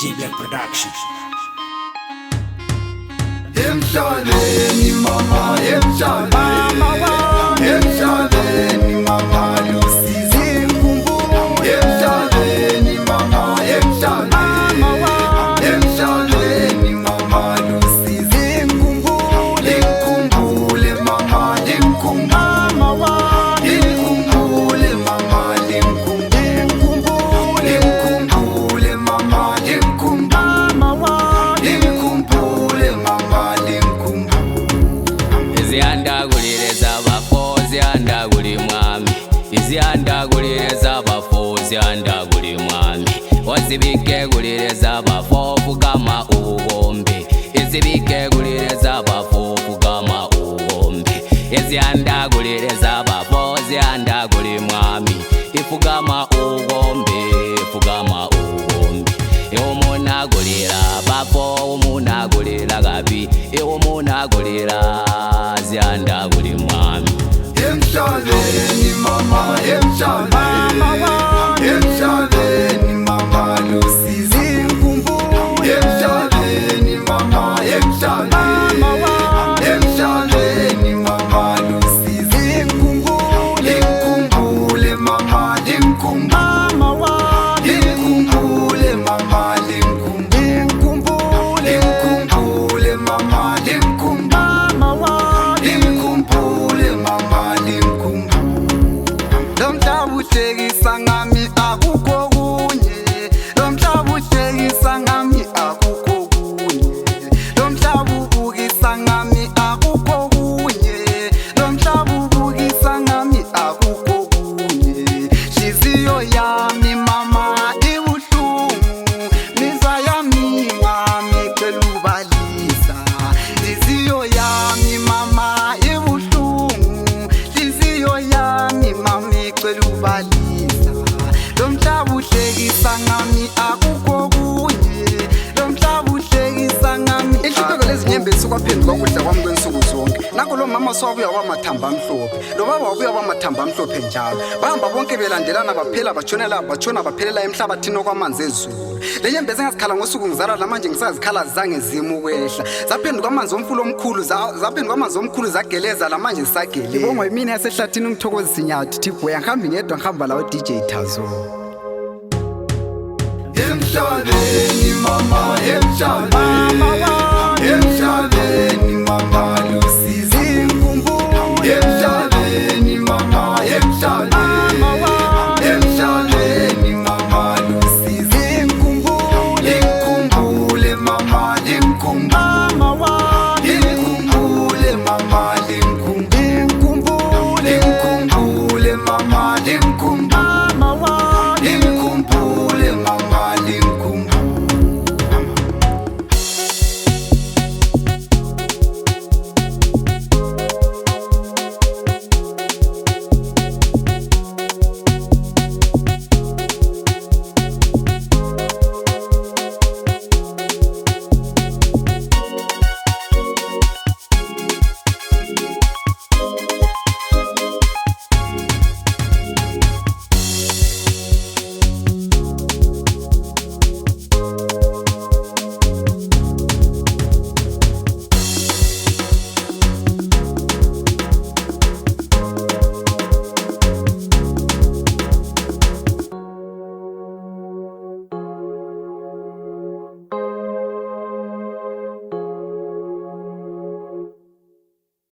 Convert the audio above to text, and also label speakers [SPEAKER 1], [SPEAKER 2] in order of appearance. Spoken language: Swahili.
[SPEAKER 1] J Black Production.
[SPEAKER 2] Emshadeni mama, emshadeni, emshadeni mama Lucy Zinkumbu. Emshadeni mama, emshadeni, emshadeni mama Lucy Zinkumbu. Linkumbule mama, linkumbule, linkumbule mama, linkumbule, linkumbule mama, linkumbule mama,
[SPEAKER 3] Iziandagulireza abafo ziandaguli mwami, iziandagulireza abafo ziandaguli mwami, ozibike gulireza abafo fugama uwombe, izibike gulireza abafo fugama uwombe, iziandagulireza abafo ziandaguli mwami, ifugama uwombe, fugama uwombe. Ewomunagulira bafo, omunagulira gabi, ewomunagulira ziandaguli mwami.
[SPEAKER 2] Emshadeni mama, emshadeni, emshadeni mama Lucy Zinkumbu. Emshadeni mama, emshadeni, emshadeni mama Lucy Zinkumbu. Linkumbule mama, linkumbule, linkumbule mama, linkumbule, linkumbule mama, linkumbule mama, linkumbule. Lomhlaba uhlekisa ngami akukho kunye, lomhlaba uhlekisa ngami akukho kunye, lomhlaba ubukisa ngami akukho kunye, lomhlaba ubukisa ngami akukho kunye. Hliziyo yami mama ibuhlungu, mizwa yami ngami cela ubalisa. Hliziyo yami mama ibuhlungu, hliziyo yami mami cela ubalisa. Lomhlaba uhlekisa ngami akukho kunye, lomhlaba uhlekisa ngami. Inhlupheko lezinyembezi kwaphenduka ukudla kwami kwensuku zonke. Nakho lo mama sowabuya wamathamba amhlophe, lo baba wabuya wamathamba amhlophe njalo. Bahamba bonke belandelana baphela batshona baphelela emhlabathini okwamanzi ezulu. Le nyembezi engazikhala ngosuku ngizalwa lamanje ngisazikhala zange zima ukwehla. Zaphenduka amanzi omfula omkhulu, zaphenduka amanzi omkhulu zageleza lamanje zisageleza. Ngibonga yimini yasehlathini uMthokozi Sinyathi Thibwe, ngihambi ngedwa ngihamba lawo DJ Tazo. Emshadeni mama, emshadeni, emshadeni mama